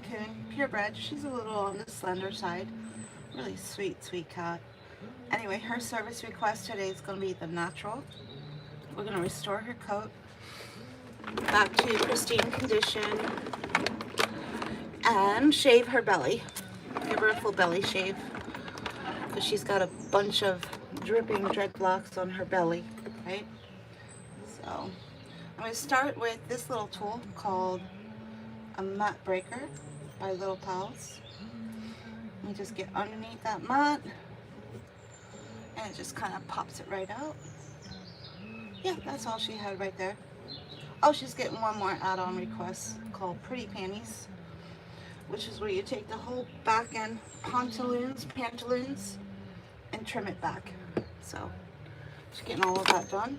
Mainecoon, purebred. She's a little on the slender side. Really sweet, sweet cat. Anyway, her service request today is going to be the natural. We're going to restore her coat back to pristine condition and shave her belly. Give her a full belly shave because she's got a bunch of dripping dreadlocks on her belly, right? So I'm going to start with this little tool called a mat breaker by Little Pals. You just get underneath that mat and it just kind of pops it right out. Yeah, that's all she had right there. Oh, she's getting one more add-on request called Pretty Panties, which is where you take the whole back end pantaloons, and trim it back. So she's getting all of that done.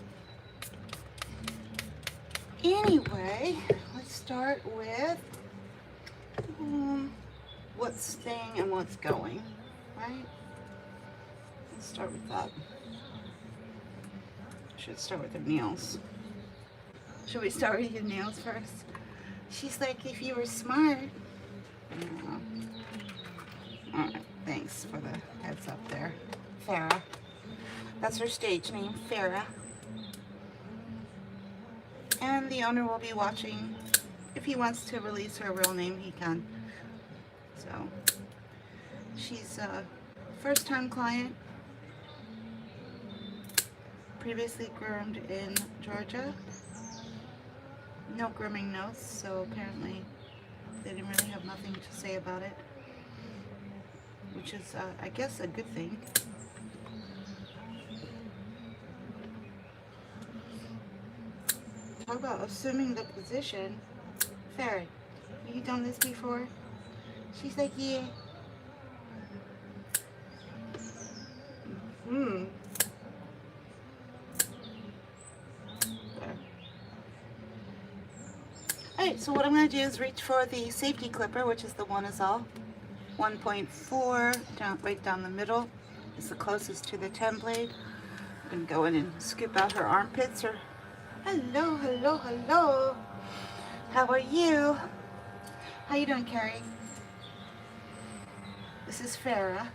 Anyway, let's start with what's staying and what's going, right? Let's start with that. Should start with her nails. Should we start with your nails first? She's like, if you were smart. Yeah. Alright, thanks for the heads up there. Farah. That's her stage name, Farah. And the owner will be watching. If he wants to release her real name, he can. So, she's a first-time client. Previously groomed in Georgia. No grooming notes, so apparently they didn't really have nothing to say about it. Which is, I guess, a good thing. Talk about assuming the position. Farrah, have you done this before? She's like, yeah. Alright, so what I'm going to do is reach for the safety clipper, which is the one is all. 1.4, right down the middle. It's the closest to the 10 blade. I'm going to go in and scoop out her armpits. Hello, hello, hello. How are you? How you doing, Carrie? This is Farah.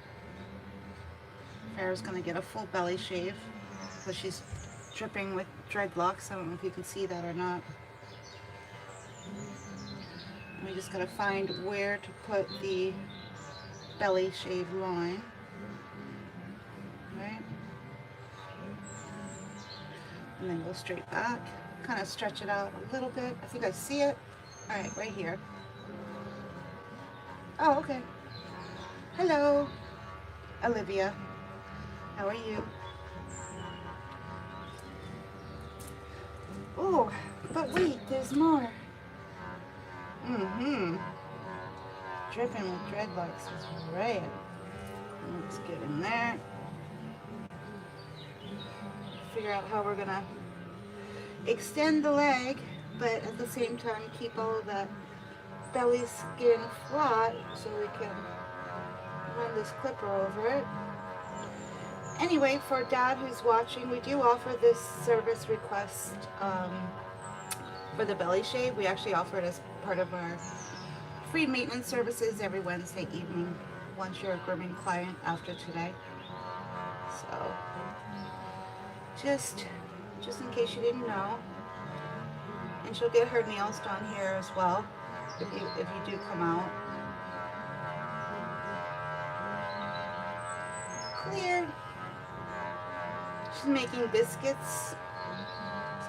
Farah's going to get a full belly shave because she's dripping with dreadlocks. I don't know if you can see that or not. We just got to find where to put the belly shave line. Right? And then go straight back. Kind of stretch it out a little bit. I think I see it. Alright, right here. Oh, okay. Hello, Olivia. How are you? Oh, but wait, there's more. Dripping with dreadlocks is right. Let's get in there. Figure out how we're gonna extend the leg, but at the same time keep all of that belly skin flat so we can run this clipper over it. Anyway, for Dad who's watching, we do offer this service request for the belly shave. We actually offer it as part of our free maintenance services every Wednesday evening once you're a grooming client after today. So just in case you didn't know. And she'll get her nails done here as well if you do come out. Clear. She's making biscuits. So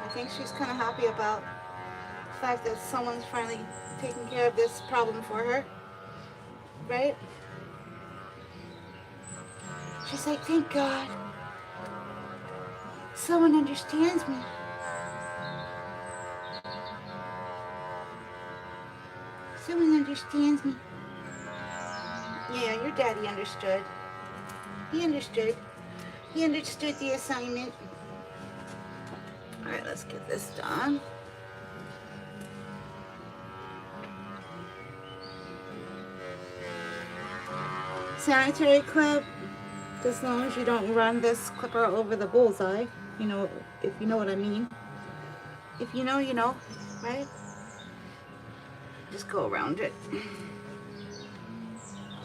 I think she's kind of happy about the fact that someone's finally taking care of this problem for her. Right? She's like, thank God. Someone understands me. Someone understands me. Yeah, your daddy understood. He understood. He understood the assignment. Alright, let's get this done. Sanitary clip. As long as you don't run this clipper over the bullseye. You know, if you know what I mean. If you know, you know, right? Just go around it.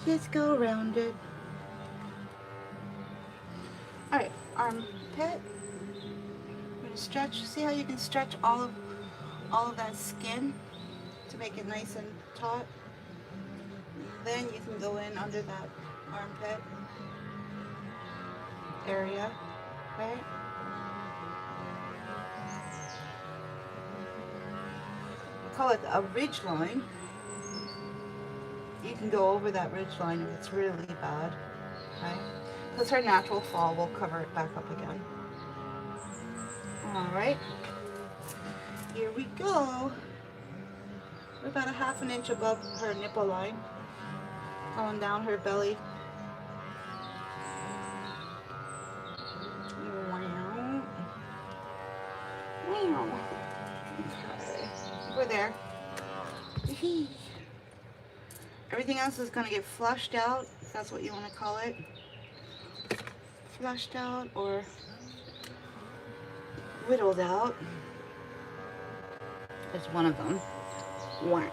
Let's go around it. Alright, armpit. I'm going to stretch. See how you can stretch all of that skin to make it nice and taut? Then you can go in under that armpit area, right? I call it a ridge line. You can go over that ridge line if it's really bad, right? Because her natural fall will cover it back up again. Alright, here we go. We're about a ½ an inch above her nipple line, going down her belly. Wow. Wow. Okay, we're there. Everything else is going to get flushed out, if that's what you want to call it. Flushed out or whittled out. There's one of them. Wow.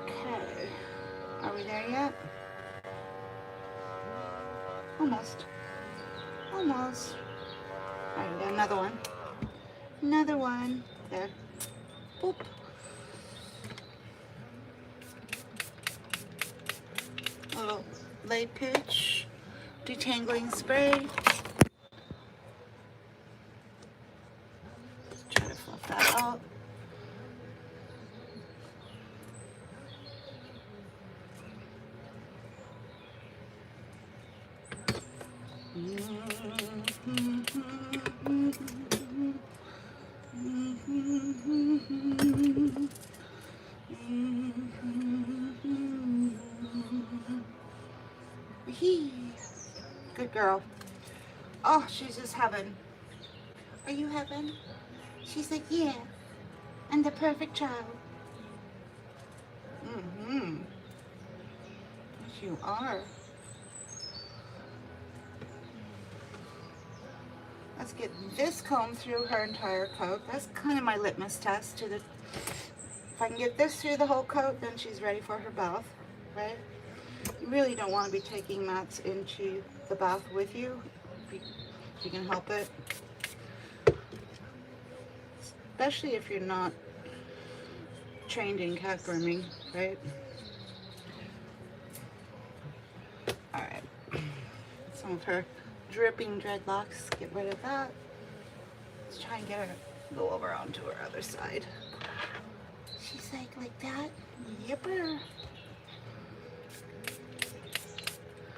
Okay. Are we there yet? Almost. Almost. Alright, we got another one. Another one. There. Boop. A little lay pitch. Detangling spray. Try to fluff that out. Good girl. Oh, she's just heaven. Are you heaven? She's like, yeah. I'm the perfect child. Yes, you are. Let's get this comb through her entire coat. That's kind of my litmus test to the. If I can get this through the whole coat, then she's ready for her bath, right? You really don't want to be taking mats into the bath with you, if you can help it. Especially if you're not trained in cat grooming, right? Alright. Some of her dripping dreadlocks, get rid of that. Let's try and get her to go over onto her other side. She's like that? Yipper.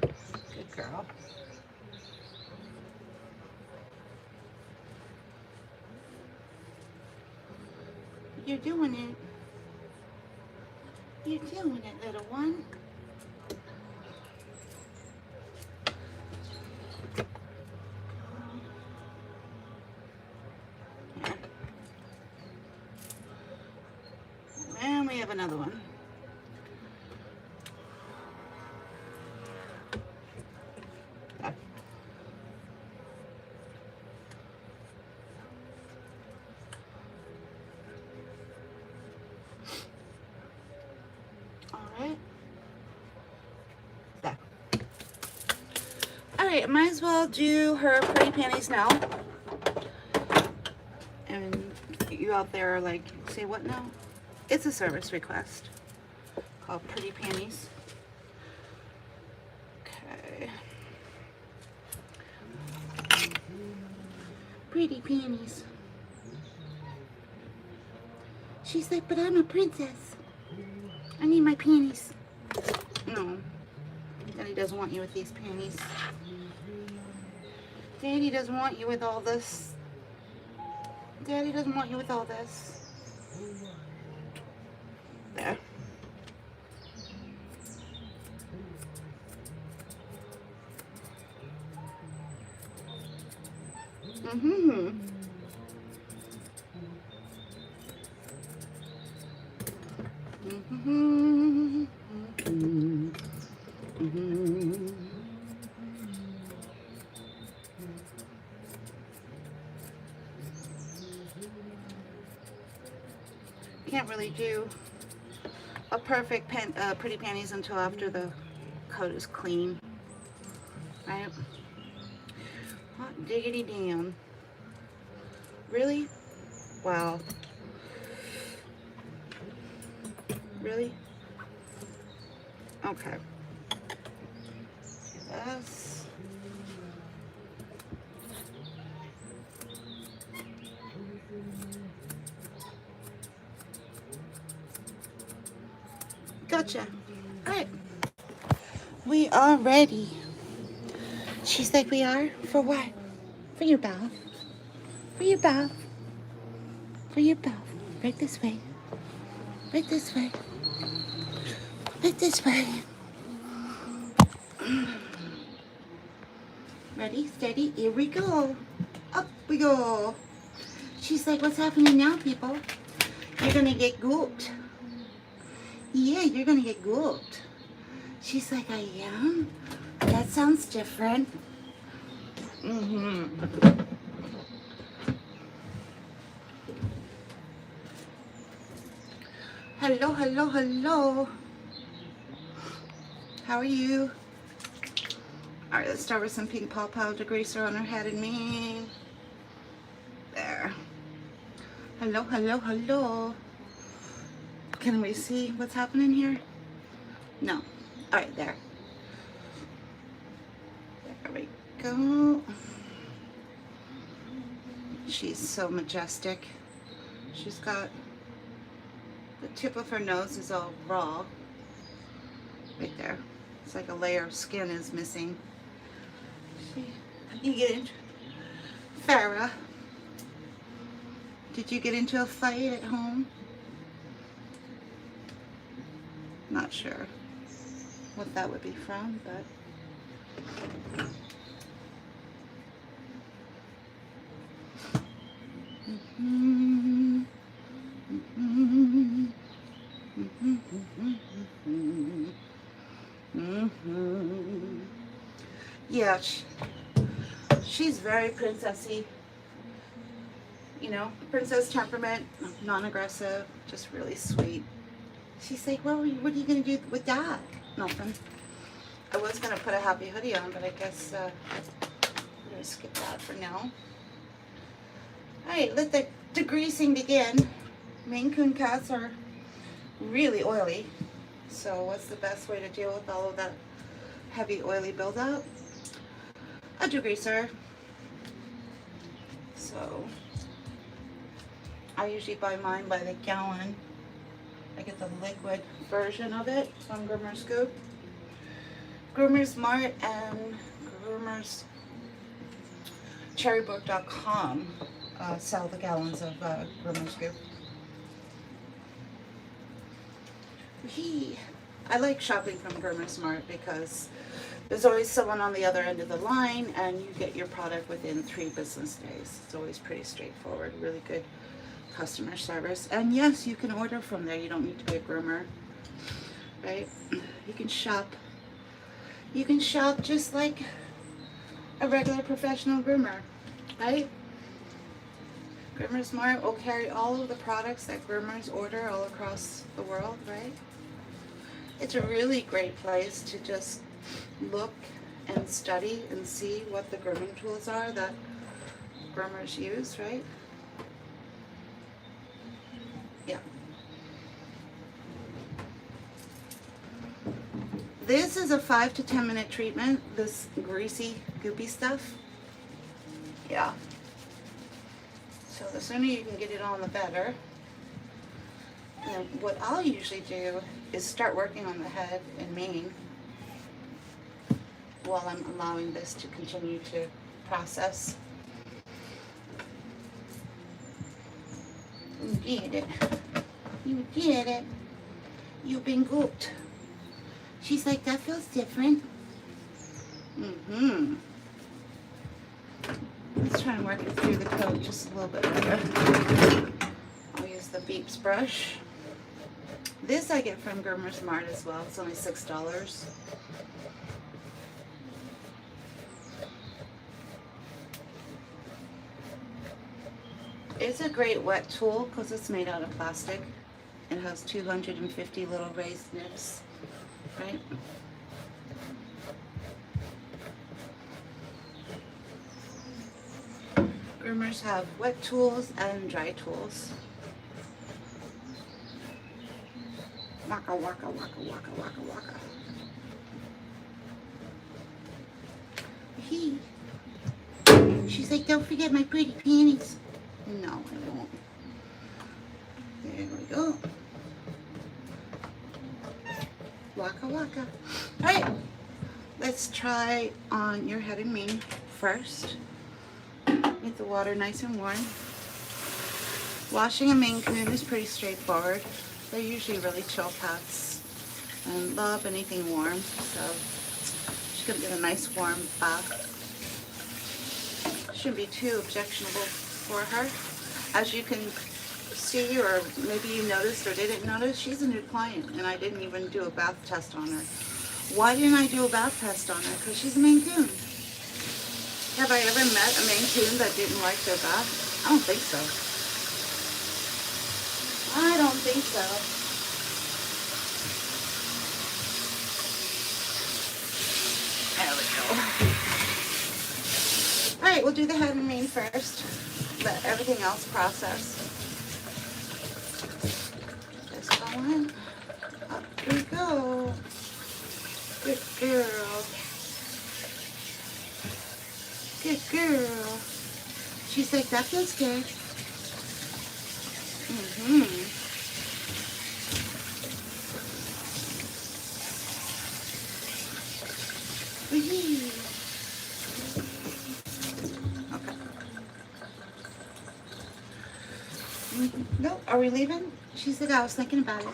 Good girl. You're doing it. You're doing it, little one. Yeah. And we have another one. Yeah. Alright, might as well do her pretty panties now. And you out there are like, say what now? It's a service request called pretty panties. Okay. Pretty panties. She's like, but I'm a princess. I need my panties. No. Daddy doesn't want you with these panties. Daddy doesn't want you with all this. Daddy doesn't want you with all this. There. can't really do a perfect pretty panties until after the coat is clean, right? Hot diggity damn. Really? Wow. Really? Okay. This. Gotcha. All right. We are ready. She's like, we are? For what? For your bath. For your bath. For your bath. Right this way. Right this way. Right this way. Ready, steady, here we go. Up we go. She's like, what's happening now, people? You're gonna get gooped. Yeah, you're gonna get gooped. She's like, I am? That sounds different. Hello, hello, hello. How are you? All right, let's start with some pink paw paw degreaser on her head and mane. There. Hello, hello, hello. Can we see what's happening here? No. All right, there. There we go. She's so majestic. She's got the tip of her nose is all raw. Right there. It's like a layer of skin is missing. You get into Farrah. Did you get into a fight at home? Not sure what that would be from, but yeah, she's very princessy, you know, princess temperament, non-aggressive, just really sweet. She's like, well, what are you going to do with that? Nothing. I was going to put a happy hoodie on, but I guess we're going to skip that for now. Alright, let the degreasing begin. Mainecoon cats are really oily, so what's the best way to deal with all of that heavy oily buildup? A degreaser. So I usually buy mine by the gallon. I get the liquid version of it from Groomer Scoop. Groomer's Mart and Groomer's Cherrybrook.com sell the gallons of Groomer Scoop. I like shopping from Groomer Smart because there's always someone on the other end of the line and you get your product within 3 business days. It's always pretty straightforward, really good customer service. And yes, you can order from there. You don't need to be a groomer, right? You can shop. You can shop just like a regular professional groomer, right? Groomer Smart will carry all of the products that groomers order all across the world, right? It's a really great place to just look and study and see what the grooming tools are that groomers use, right? Yeah. This is a 5 to 10 minute treatment, this greasy, goopy stuff. Yeah. So the sooner you can get it on, the better. And what I'll usually do is start working on the head and mane while I'm allowing this to continue to process. You did it. You did it. You've been gooped. She's like, that feels different. Let's try and work it through the coat just a little bit better. I'll use the Beeps brush. This I get from Groomer Smart as well. It's only $6. It's a great wet tool because it's made out of plastic. It has 250 little raised nibs, right? Groomers have wet tools and dry tools. Waka waka waka waka waka waka. He. She's like, don't forget my pretty panties. No, I won't. There we go. Waka waka. Alright, let's try on your head and mane first. Get the water nice and warm. Washing a Mainecoon is pretty straightforward. They're usually really chill pets and love anything warm, so she's gonna get a nice warm bath. Shouldn't be too objectionable for her. As you can see, or maybe you noticed or didn't notice, she's a new client and I didn't even do a bath test on her. Why didn't I do a bath test on her? Because she's a Mainecoon. Have I ever met a Mainecoon that didn't like their bath? I don't think so. I don't think so. There we go. Alright, we'll do the head and mane first. Let everything else process. Just going. Up we go. Good girl. Good girl. She's like, that feels good. Okay. Nope. Are we leaving? She said, I was thinking about it.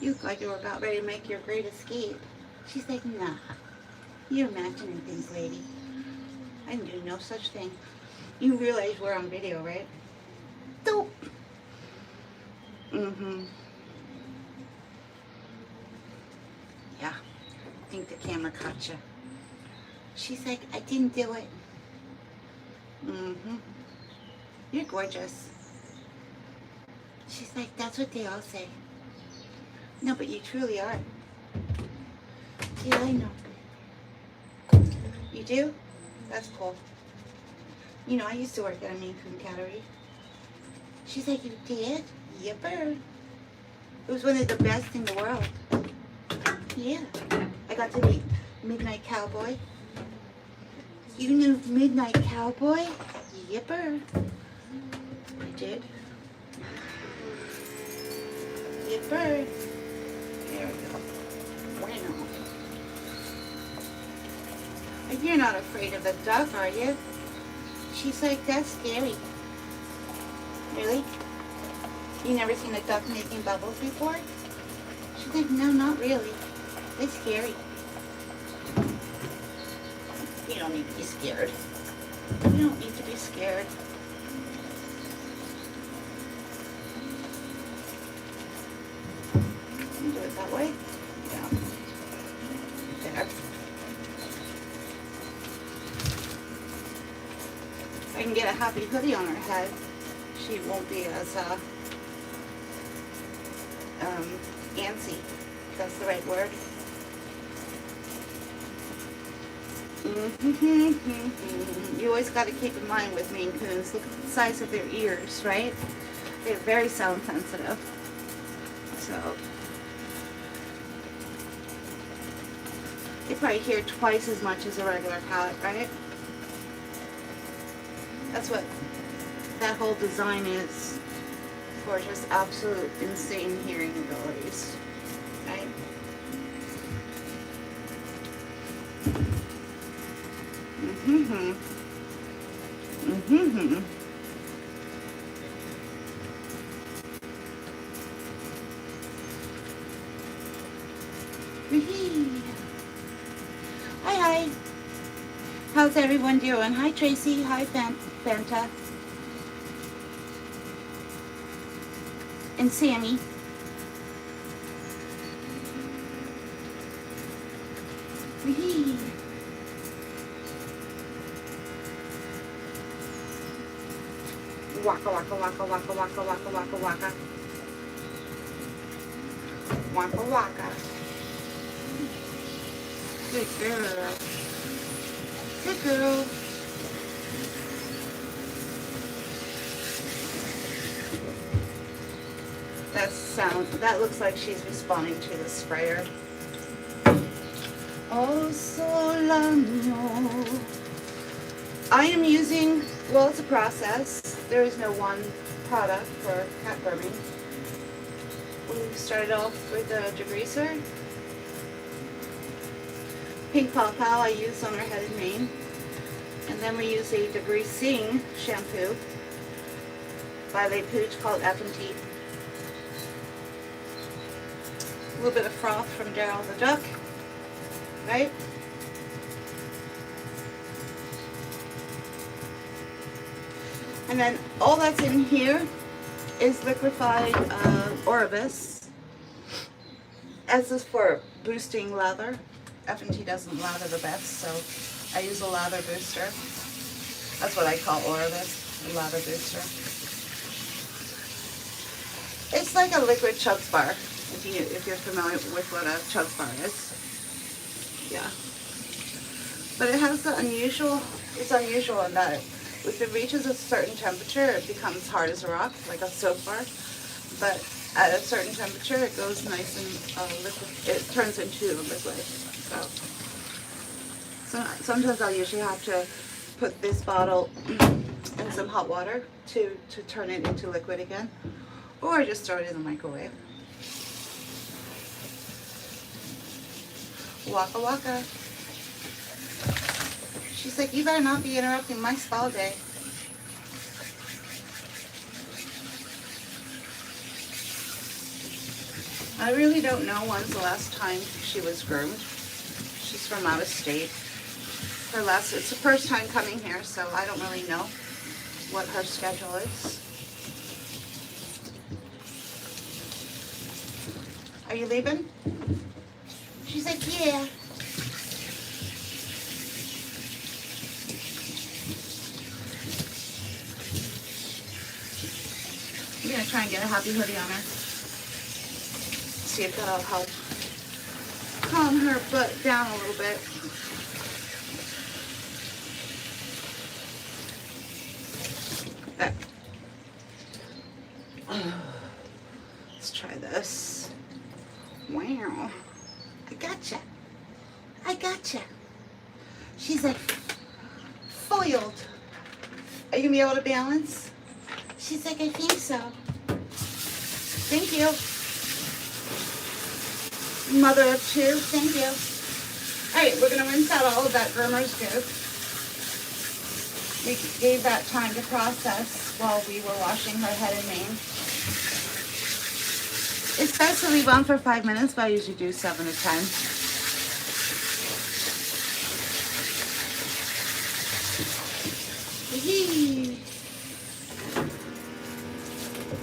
You look like you were about ready to make your great escape. She's like, nah. You're imagining things, lady. I can do no such thing. You realize we're on video, right? Dope. Yeah. I think the camera caught you. She's like, I didn't do it. You're gorgeous. She's like, that's what they all say. No, but you truly are. Yeah, I know. You do? That's cool. You know, I used to work at a Mainecoon cattery. She's like, you did? Yipper. It was one of the best in the world. Yeah. I got to meet Midnight Cowboy. You knew Midnight Cowboy? Yipper. I did. Yipper. There we go. Bueno. You're not afraid of the duck, are you? She's like, that's scary. Really? You never seen a duck making bubbles before? She's like, no, not really. It's scary. You don't need to be scared. You don't need to be scared. You do it that way? Yeah. There. If I can get a happy hoodie on her head, she won't be as antsy. That's the right word. You always got to keep in mind with Mainecoons, look at the size of their ears, right? They're very sound sensitive. So they probably hear twice as much as a regular cat, right? That's what that whole design is for, just absolute insane hearing abilities, right? Hi. How's everyone doing? Hi, Tracy. Hi, Fanta. And Sammy. Waka, waka, waka, waka, waka, waka, waka, waka. Waka, waka. Good girl. Good girl. That looks like she's responding to the sprayer. Oh, Solano. I am using, well, it's a process. There is no one product for cat grooming. We started off with a degreaser. Pink Paw Paw I use on her head and mane. And then we use a degreasing shampoo by Le Pooch called F&T. A little bit of froth from Daryl the Duck, right? And then all that's in here is liquefied Oribus. As is for boosting lather. F&T doesn't lather the best, so I use a lather booster. That's what I call Oribus, a lather booster. It's like a liquid Chugs bar, if you're familiar with what a Chugs bar is. Yeah. But it has the unusual, it's unusual in that if it reaches a certain temperature, it becomes hard as a rock, like a soap bar. But at a certain temperature, it goes nice and liquid. It turns into a liquid. So sometimes I'll usually have to put this bottle in some hot water to turn it into liquid again, or just throw it in the microwave. Waka waka. She's like, you better not be interrupting my spa day. I really don't know when's the last time she was groomed. She's from out of state. It's the first time coming here, so I don't really know what her schedule is. Are you leaving? She's like, yeah. I'm gonna try and get a happy hoodie on her. See if that'll help calm her butt down a little bit. There. Let's try this. Wow. I gotcha. I gotcha. She's like foiled. Are you gonna be able to balance? She's like, I think so. Thank you. Mother of two, thank you. Alright, we're gonna rinse out all of that groomer's goop. We gave that time to process while we were washing her head and mane. It's best to leave on for 5 minutes, but I usually do 7 to 10.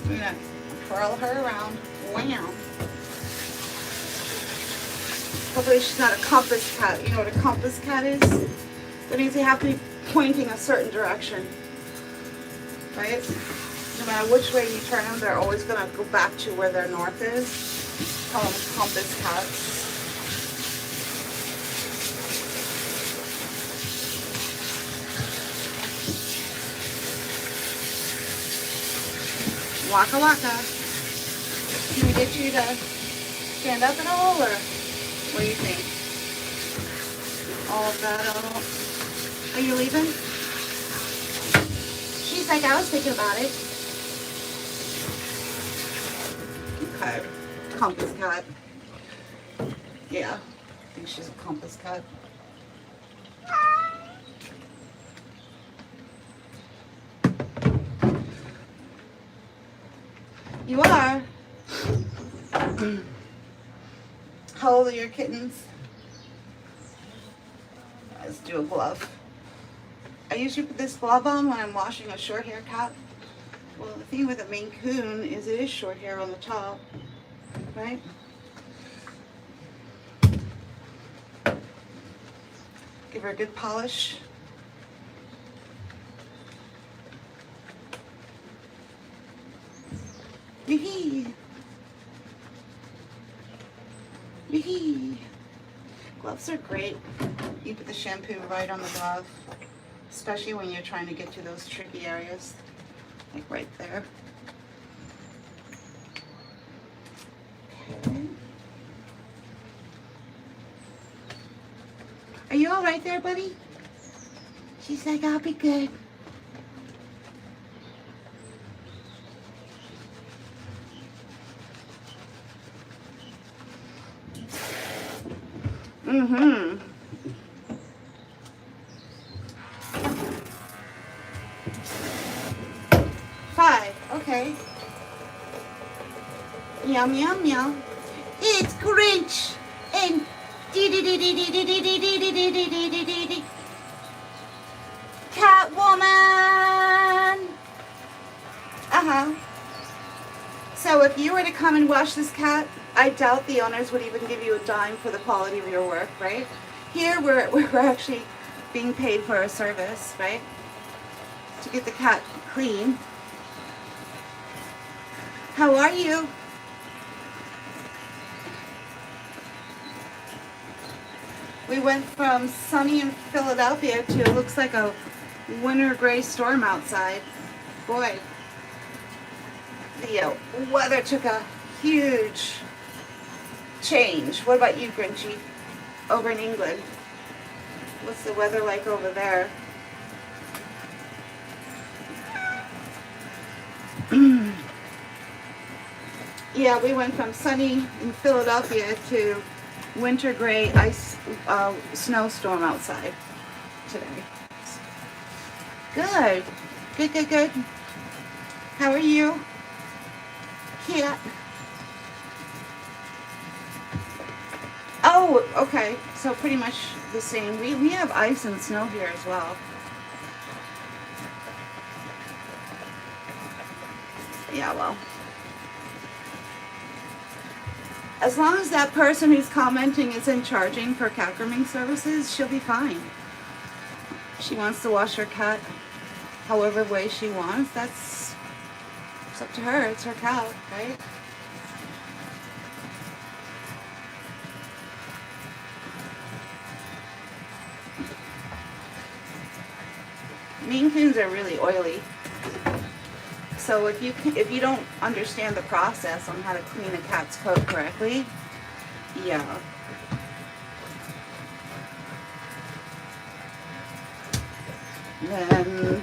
We're gonna curl her around. Wow. Hopefully she's not a compass cat. You know what a compass cat is? That means they have to be pointing a certain direction. Right? No matter which way you turn them, they're always going to go back to where their north is. Call them compass cats. Waka waka. Can we get you to stand up at all, or what do you think? All of that all? Are you leaving? She's like, I was thinking about it. Okay. Compass cat. Yeah. I think she's a compass cat. You are. How old are your kittens? Let's do a glove. I usually put this glove on when I'm washing a short hair cat. Well, the thing with a Mainecoon is it is short hair on the top, right? Give her a good polish. Wee-hee. Wee-hee. Gloves are great. You put the shampoo right on the glove, especially when you're trying to get to those tricky areas, like right there. Okay. Are you all right there, buddy? She's like, I'll be good. Mm-hmm. Five. Okay. Yum, yum, yum. It's Grinch and Catwoman. Uh-huh. So if you were to come and wash this cat, I doubt the owners would even give you a dime for the quality of your work, right? Here we're actually being paid for a service, right? To get the cat clean. How are you? We went from sunny in Philadelphia to it looks like a winter gray storm outside. Boy, the weather took a huge change. What about you, Grinchy? Over in England? What's the weather like over there? Yeah, we went from sunny in Philadelphia to winter gray ice snowstorm outside today. Good. Good, good, good. How are you? Cat. Oh, okay. So pretty much the same. We have ice and snow here as well. Yeah, well. As long as that person who's commenting isn't charging for cat grooming services, she'll be fine. She wants to wash her cat however way she wants. It's up to her. It's her cat, right? Mainecoons are really oily. So if you don't understand the process on how to clean a cat's coat correctly, yeah. Then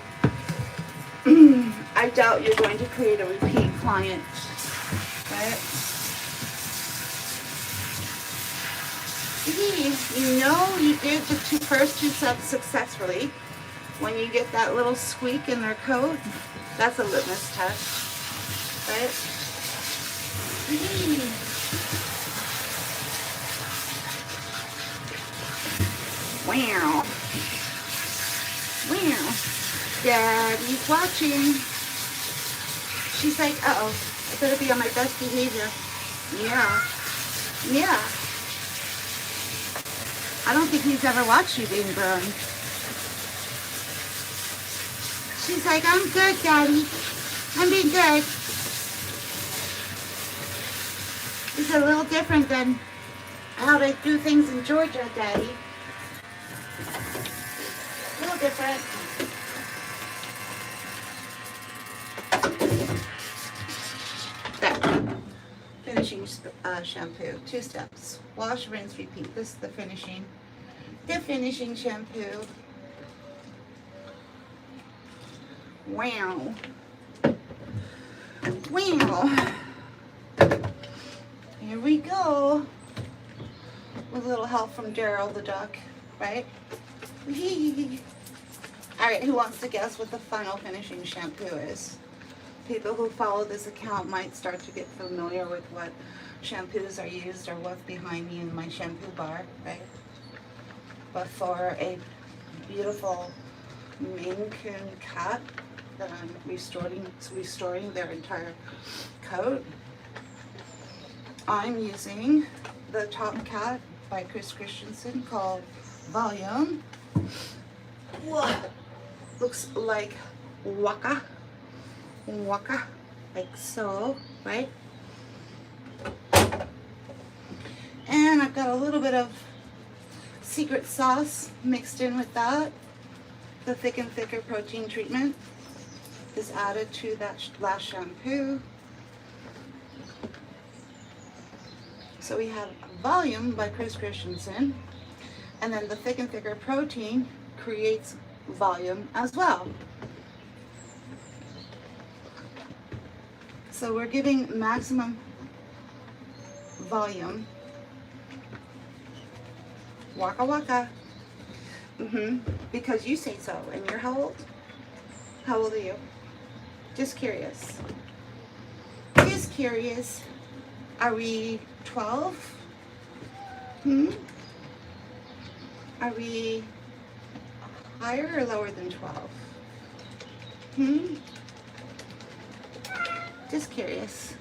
I doubt you're going to create a repeat client, right? You know you did the first two steps successfully. When you get that little squeak in their coat, that's a litmus test, right? Wow. Wow. Daddy's watching. She's like, uh-oh, I better be on my best behavior. Yeah. Yeah. I don't think he's ever watched you being burned. She's like, I'm good, Daddy. I'm being good. It's a little different than how they do things in Georgia, Daddy. A little different. There. Finishing shampoo. 2 steps. Wash, rinse, repeat. This is the finishing. The finishing shampoo. Wow. Wow. Here we go. With a little help from Daryl the duck, right? Alright, who wants to guess what the final finishing shampoo is? People who follow this account might start to get familiar with what shampoos are used or what's behind me in my shampoo bar, right? But for a beautiful Mainecoon cat that I'm restoring their entire coat, I'm using the Top Cat by Chris Christensen called Volume. Whoa. Looks like Waka. Waka. like so, right? And I've got a little bit of secret sauce mixed in with that. The Thick and Thicker protein treatment is added to that last shampoo. So we have Volume by Chris Christensen, and then the Thick and Thicker protein creates volume as well. So we're giving maximum volume. Waka waka. Because you say so. And you're how old? How old are you? Just curious. Just curious. Are we 12? Are we higher or lower than 12? Just curious.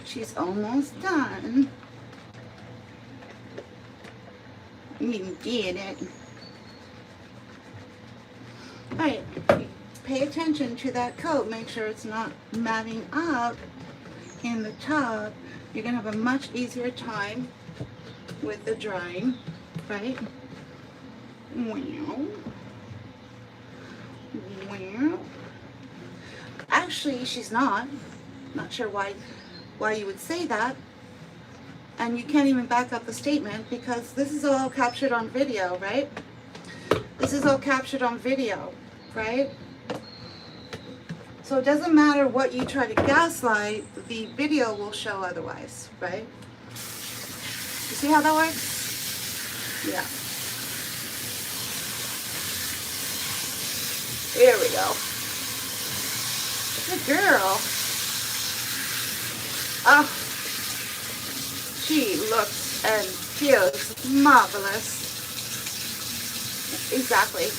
She's almost done. You did it. Alright, pay attention to that coat. Make sure it's not matting up in the tub. You're going to have a much easier time with the drying, right? Wow. Actually, she's not. Not sure why you would say that. And you can't even back up the statement because this is all captured on video, right? This is all captured on video, right? So it doesn't matter what you try to gaslight, the video will show otherwise, right? You see how that works? Yeah. There we go. Good girl. Oh, she looks and feels marvelous. Exactly.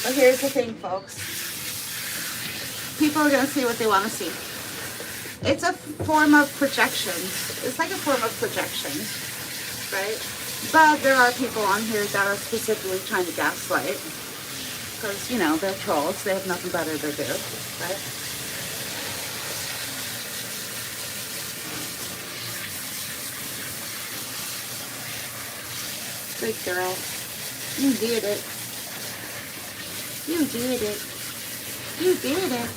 But here's the thing, folks. People are going to see what they want to see. It's a form of projection. It's like a form of projection, right? But there are people on here that are specifically trying to gaslight. Because, you know, they're trolls. They have nothing better to do, right? Good girl. You did it. You did it. You did it.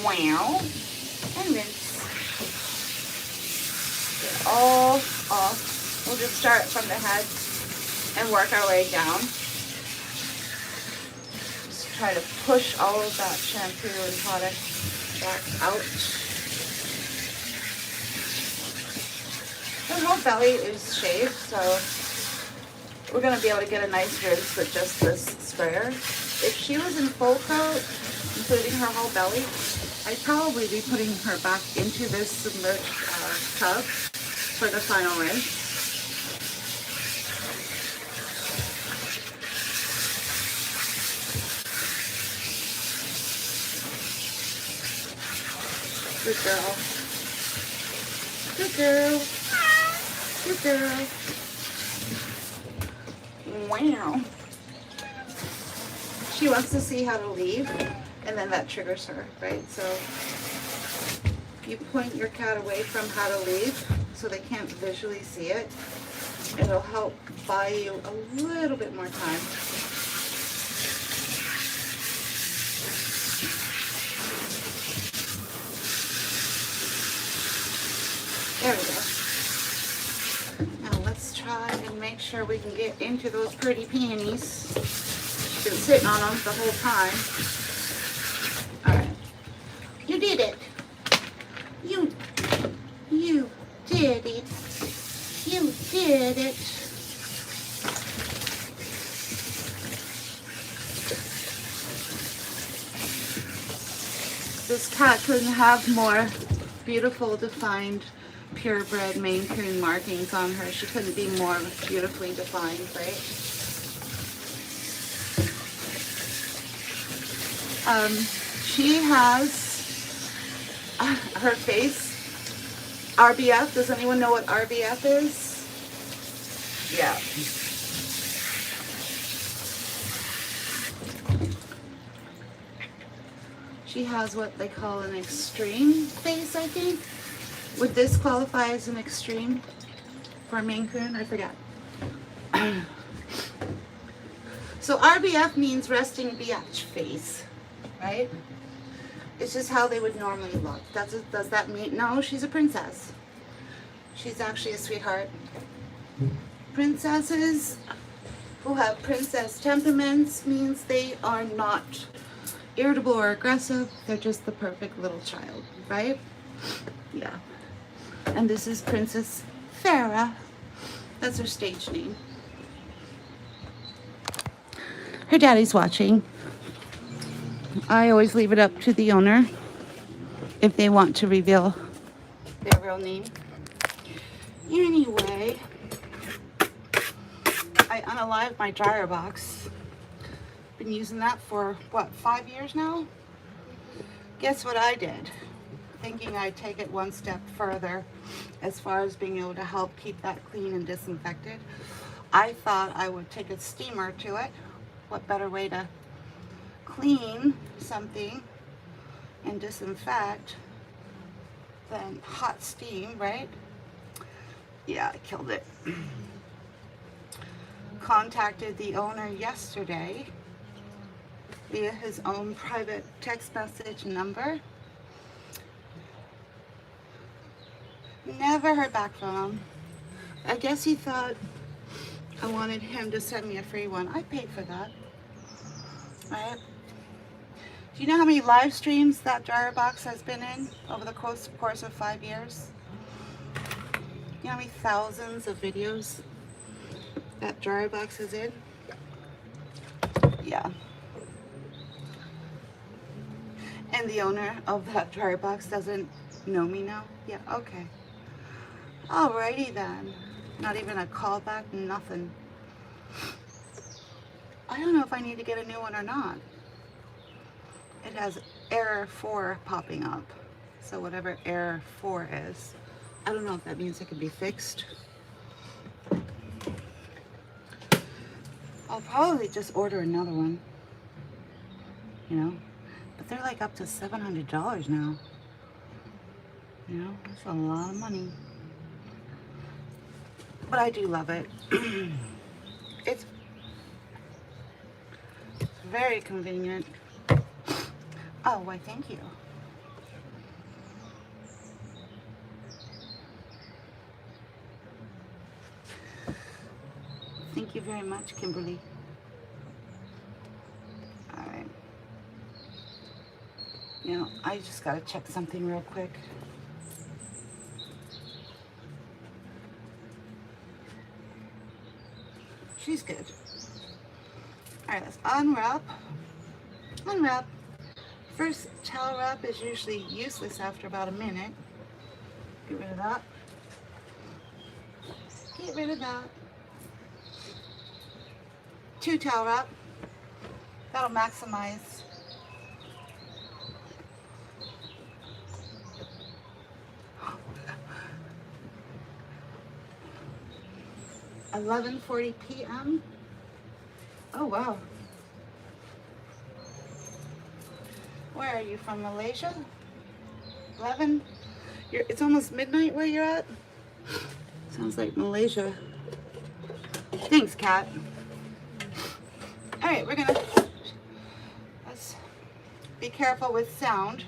Wow. And rinse. Get all off. We'll just start from the head and work our way down. Just try to push all of that shampoo and product back out. Her whole belly is shaved, so we're going to be able to get a nice rinse with just this sprayer. If she was in full coat, including her whole belly, I'd probably be putting her back into this submerged tub for the final rinse. Good girl. Good girl. Good girl. Wow. She wants to see how to leave, and then that triggers her, right? So you point your cat away from how to leave so they can't visually see it. It'll help buy you a little bit more time. There we go. Now let's try and make sure we can get into those pretty panties. She's been sitting on them the whole time. Alright. You did it. You did it. You did it. This cat couldn't have more beautiful, defined, purebred Mainecoon markings on her. She couldn't be more beautifully defined, right? She has her face, RBF. Does anyone know what RBF is? Yeah. She has what they call an extreme face, I think. Would this qualify as an extreme for a Mainecoon? I forget. So RBF means resting biatch face, right? It's just how they would normally look. Does that mean? No, she's a princess. She's actually a sweetheart. Princesses who have princess temperaments means they are not irritable or aggressive. They're just the perfect little child, right? Yeah. And this is Princess Farah. That's her stage name. Her daddy's watching. I always leave it up to the owner if they want to reveal their real name. Anyway, I unalived my dryer box. Been using that for, what, 5 years now? Guess what I did? Thinking I'd take it one step further as far as being able to help keep that clean and disinfected. I thought I would take a steamer to it. What better way to clean something and disinfect than hot steam, right? Yeah, I killed it. Contacted the owner yesterday via his own private text message number. Never heard back from him. I guess he thought I wanted him to send me a free one. I paid for that. Right? Do you know how many live streams that dryer box has been in over the course of 5 years? You know how many thousands of videos that dryer box is in? Yeah. And the owner of that dryer box doesn't know me now? Yeah, okay. Alrighty then. Not even a callback, nothing. I don't know if I need to get a new one or not. It has error 4 popping up. So whatever error 4 is, I don't know if that means it can be fixed. I'll probably just order another one, you know, but they're like up to $700 now. You know, that's a lot of money. But I do love it. It's very convenient. Oh, why, thank you. Thank you very much, Kimberly. All right. Now, I just gotta check something real quick. She's good. All right, let's unwrap. Unwrap. First towel wrap is usually useless after about a minute. Get rid of that. Get rid of that. 2 towel wrap. That'll maximize. $11:40 p.m. Oh wow. Where are you from, Malaysia? 11? It's almost midnight where you're at? Sounds like Malaysia. Thanks, Kat. All right, let's be careful with sound.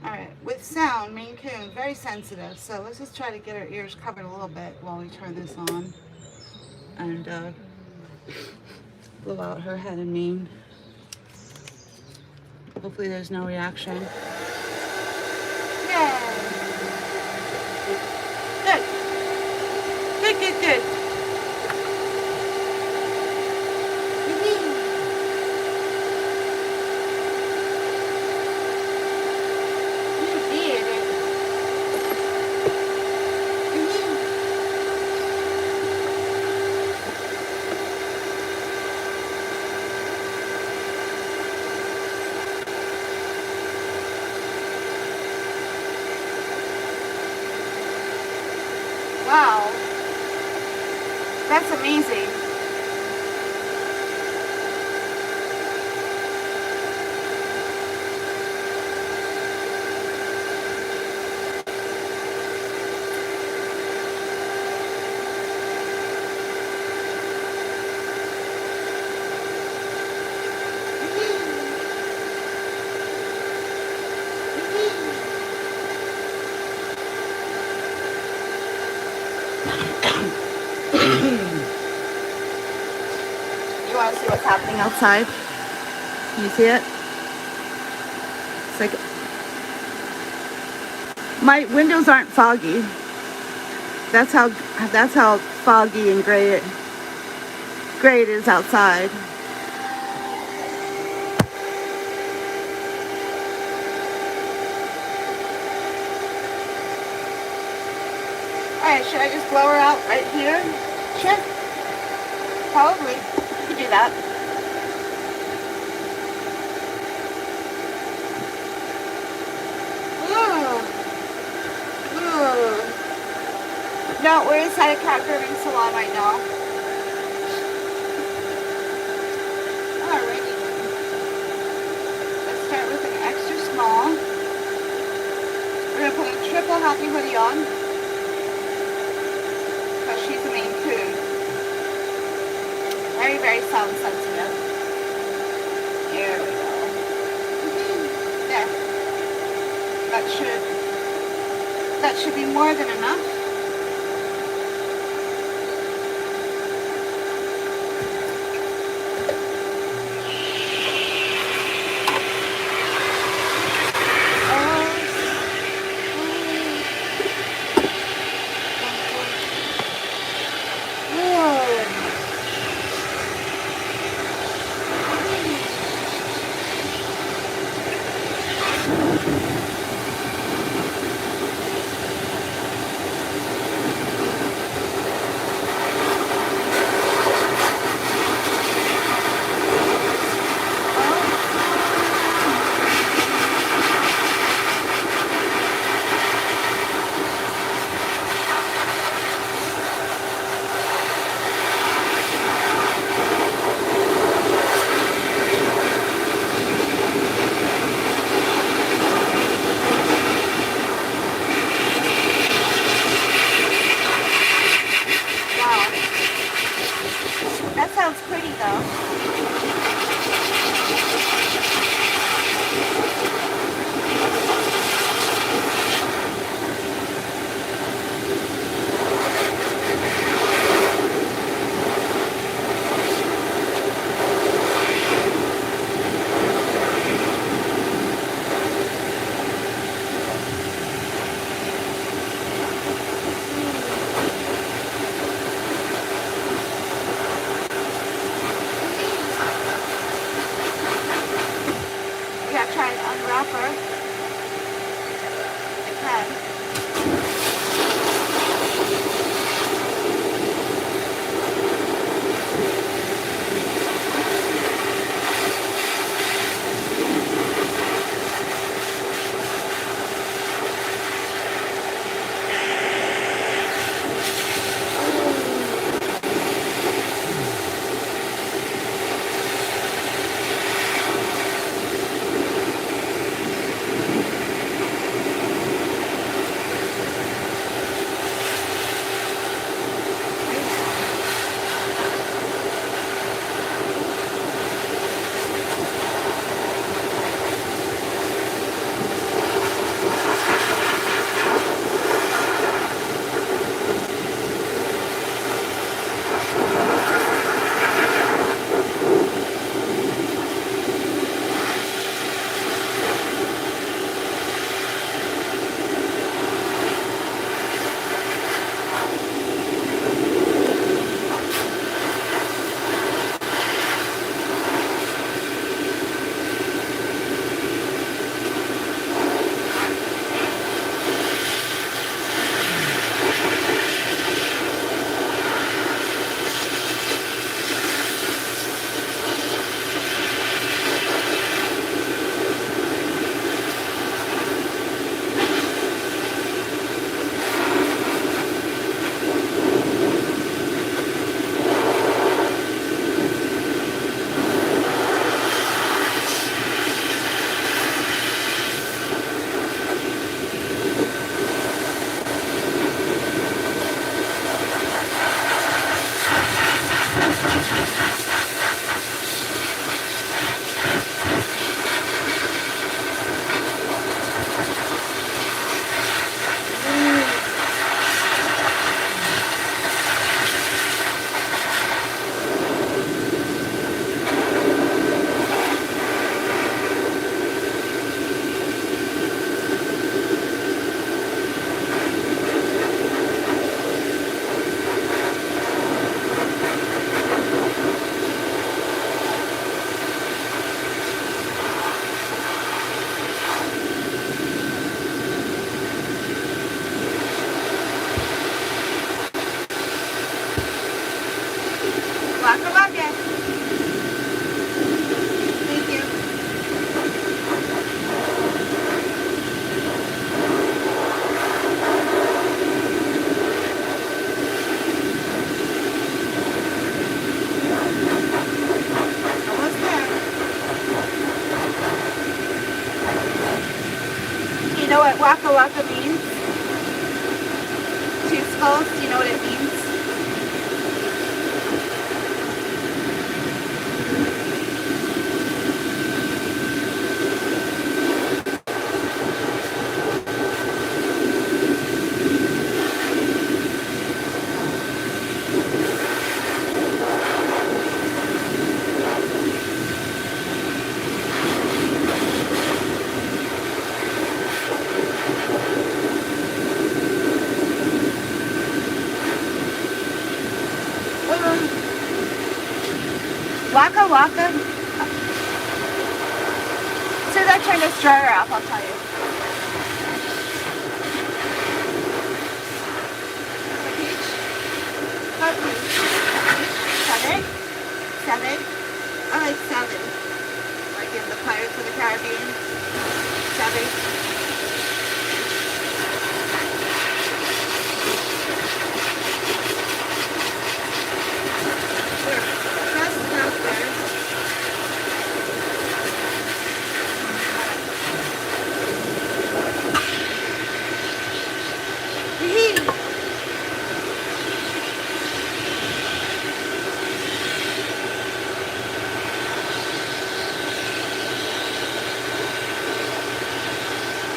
All right, with sound, Mainecoon, very sensitive. So let's just try to get our ears covered a little bit while we turn this on. And blow out her head and mane. Hopefully there's no reaction. Yay! Good. Good, good, good. Wow. That's amazing. You want to see what's happening outside? Can you see it? It's like, my windows aren't foggy. That's how foggy and gray it is outside. Alright, should I just blow her out right here? Sure. Probably. You could do that. No, we're inside a cat grooming salon right now. Alrighty. Let's start with an extra small. We're going to put a triple happy hoodie on. Because she's a Mainecoon. Very, very sound sensitive. There we go. There. That should be more than enough. wrinkles. Do you know what it means? Waka waka. As soon as I turn this dryer off, I'll tell you. Peach? Not peach. Seven? Seven? I like seven. Like in the Pirates of the Caribbean. Seven.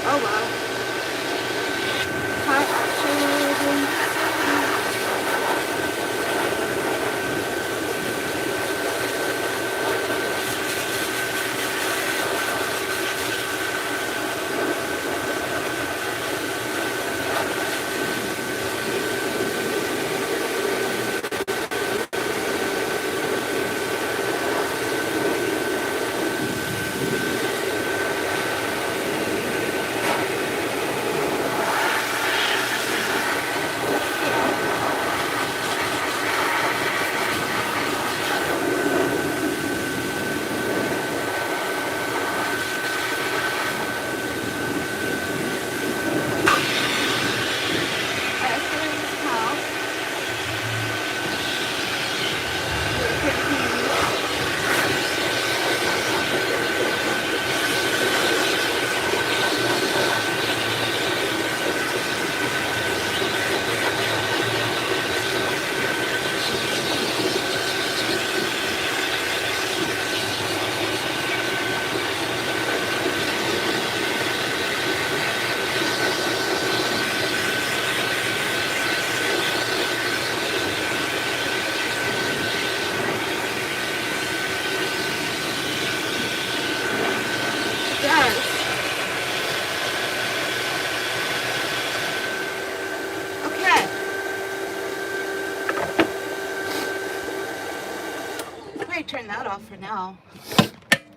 Oh wow. Turn that off for now.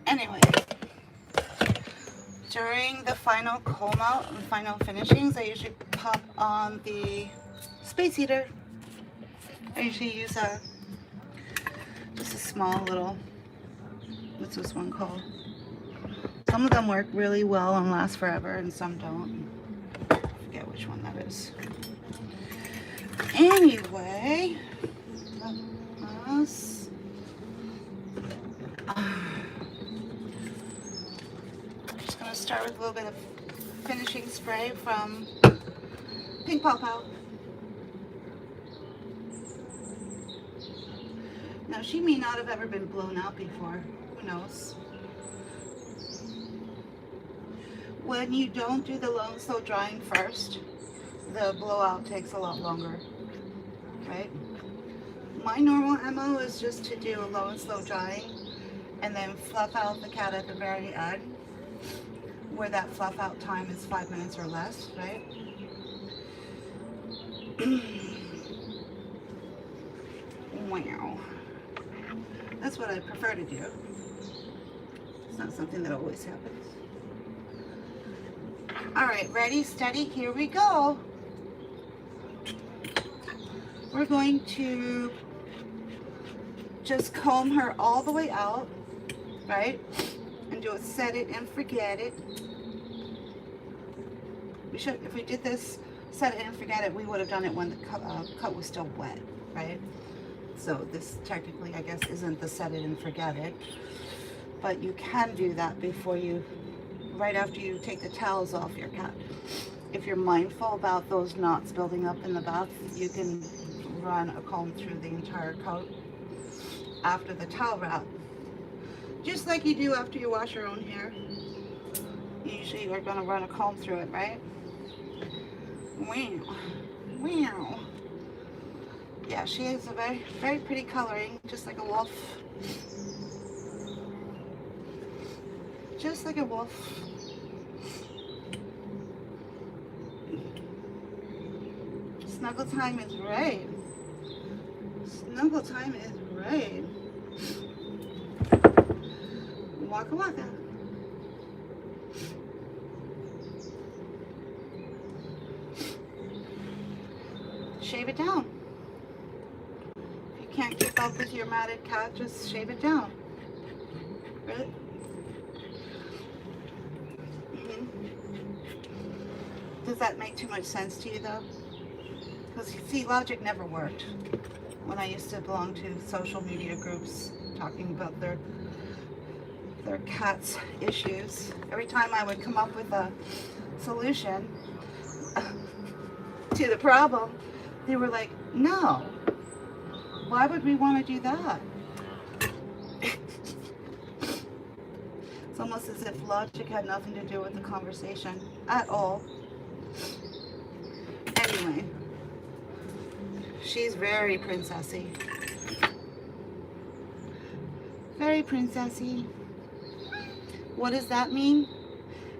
Anyway, during the final comb out and final finishings, I usually pop on the space heater. I usually use just a small little, what's this one called? Some of them work really well and last forever, and some don't. I forget which one that is. Anyway, that was just going to start with a little bit of finishing spray from Pink Pow Pow. Now, she may not have ever been blown out before. Who knows? When you don't do the low and slow drying first, the blowout takes a lot longer, right? My normal MO is just to do a low and slow drying and then fluff out the cat at the very end, where that fluff out time is 5 minutes or less, right? Wow. That's what I prefer to do. It's not something that always happens. All right, ready, steady, here we go. We're going to just comb her all the way out, right? And do a set it and forget it. We should, if we did this set it and forget it, we would have done it when the cut was still wet, right? So this technically, I guess, isn't the set it and forget it, but you can do that before you, right after you take the towels off your cat. if you're mindful about those knots building up in the bath, you can run a comb through the entire coat after the towel wrap. Just like you do after you wash your own hair. Usually you're going to run a comb through it, right? Wow. Wow. Yeah, she has a very, very pretty coloring, just like a wolf. Just like a wolf. Snuggle time is right. Snuggle time is right. Waka waka. Shave it down. If you can't keep up with your matted cat, just shave it down. Really? Does that make too much sense to you though? Because see, logic never worked. When I used to belong to social media groups talking about their cats' issues, every time I would come up with a solution to the problem, they were like, no, why would we want to do that? It's almost as if logic had nothing to do with the conversation at all. Anyway, she's very princessy. Very princessy. What does that mean?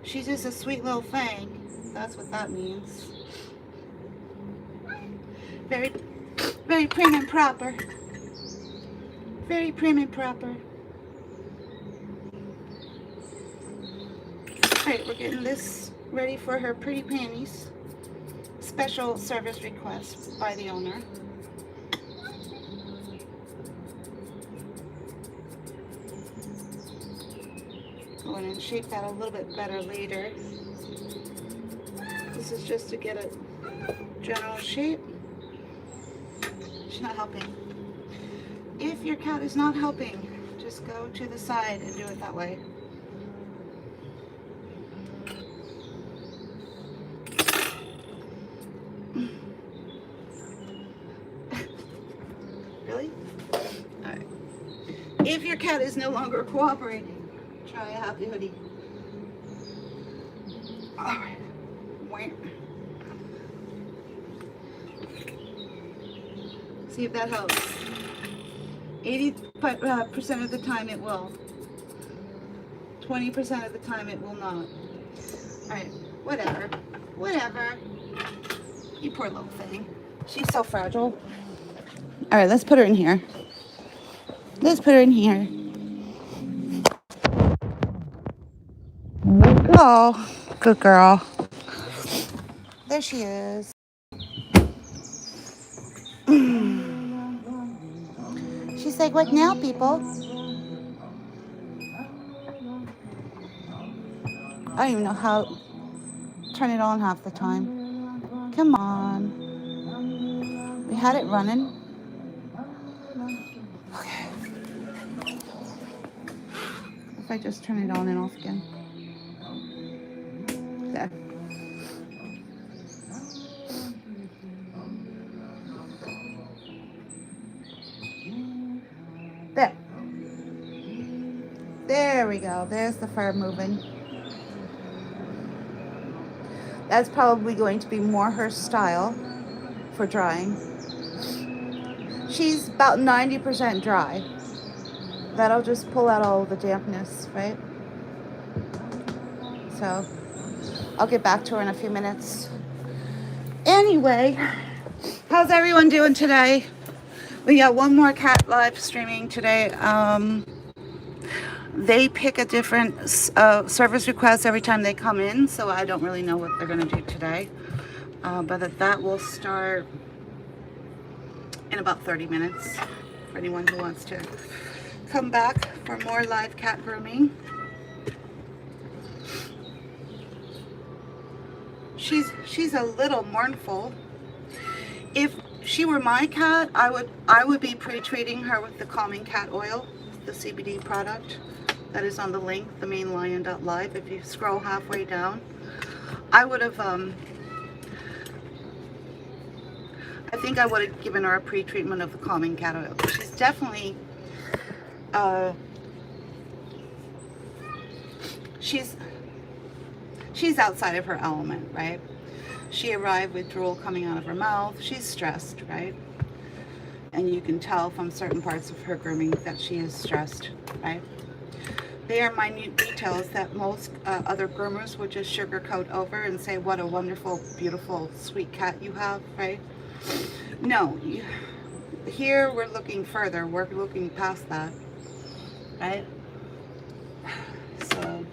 She's just a sweet little thing. That's what that means. Very, very prim and proper. Very prim and proper. Alright, we're getting this ready for her pretty panties. Special service request by the owner. Go in and shape that a little bit better later. This is just to get a general shape. She's not helping. If your cat is not helping, just go to the side and do it that way. Really? Alright. If your cat is no longer cooperating, try a happy hoodie. Alright. See if that helps. 80% of the time it will. 20% of the time it will not. Alright, whatever. Whatever. You poor little thing. She's so fragile. Alright, let's put her in here. Let's put her in here. Oh, good girl. There she is. She's like, what now, people? I don't even know how to turn it on half the time. Come on. We had it running. Okay. If I just turn it on and off again. There. There. There we go. There's the fur moving. That's probably going to be more her style for drying. She's about 90% dry. That'll just pull out all the dampness, right? So I'll get back to her in a few minutes. Anyway, how's everyone doing today? We got one more cat live streaming today. They pick a different service request every time they come in, so I don't really know what they're going to do today. But that will start in about 30 minutes for anyone who wants to come back for more live cat grooming. She's a little mournful. If she were my cat, I would be pre-treating her with the calming cat oil, the CBD product that is on the link, themainlion.live. If you scroll halfway down, I would have I think I would have given her a pre-treatment of the calming cat oil. She's definitely, she's outside of her element, right? She arrived with drool coming out of her mouth. She's stressed, right? And you can tell from certain parts of her grooming that she is stressed, right? They are minute details that most other groomers would just sugarcoat over and say, what a wonderful, beautiful, sweet cat you have, right? No, here we're looking further. We're looking past that, right? So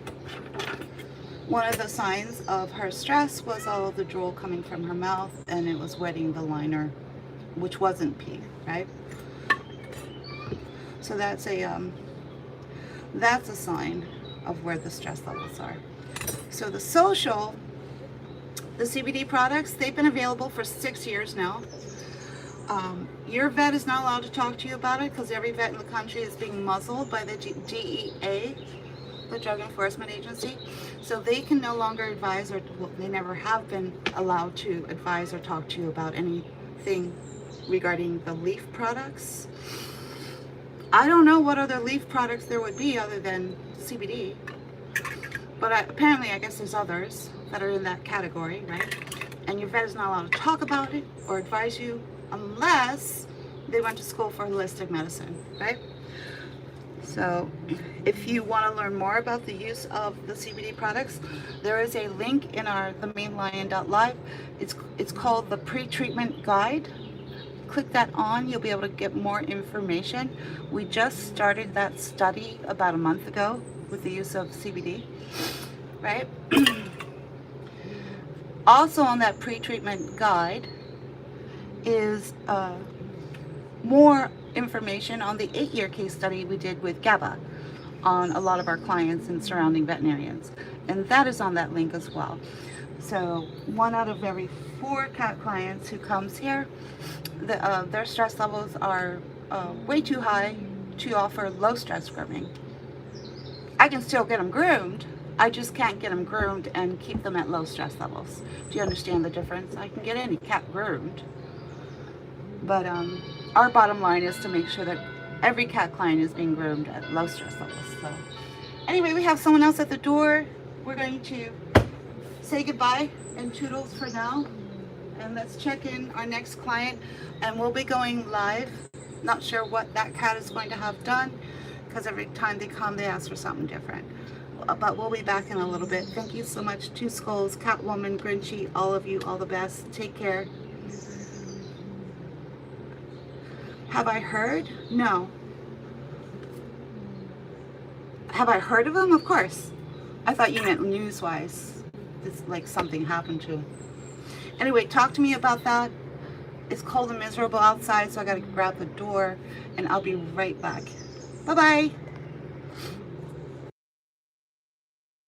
one of the signs of her stress was all of the drool coming from her mouth, and it was wetting the liner, which wasn't pee, right? So that's a sign of where the stress levels are. So the social, the CBD products, they've been available for 6 years now. Your vet is not allowed to talk to you about it because every vet in the country is being muzzled by the DEA, the Drug Enforcement Agency. So they can no longer advise, or well, they never have been allowed to advise or talk to you about anything regarding the leaf products. I don't know what other leaf products there would be other than CBD, but apparently I guess there's others that are in that category, right? And your vet is not allowed to talk about it or advise you unless they went to school for holistic medicine, right? So if you want to learn more about the use of the CBD products, there is a link in the mainlion.live. It's called the pre-treatment guide. Click that on, you'll be able to get more information. We just started that study about a month ago with the use of CBD, right? Also on that pre-treatment guide is more information on the 8-year case study we did with GABA on a lot of our clients and surrounding veterinarians, and that is on that link as well. So 1 out of every 4 cat clients who comes here, their stress levels are way too high to offer low stress grooming. I can still get them groomed, I just can't get them groomed and keep them at low stress levels. Do you understand the difference? I can get any cat groomed, but our bottom line is to make sure that every cat client is being groomed at low stress levels. So anyway, we have someone else at the door. We're going to say goodbye and toodles for now, and let's check in our next client, and we'll be going live. Not sure what that cat is going to have done, because every time they come they ask for something different, but we'll be back in a little bit. Thank you so much, Two Skulls, Catwoman, Grinchy, all of you, all the best. Take care. Have I heard? No. Have I heard of him? Of course. I thought you meant news-wise. It's like something happened to him. Anyway, talk to me about that. It's cold and miserable outside, so I gotta grab the door, and I'll be right back. Bye-bye.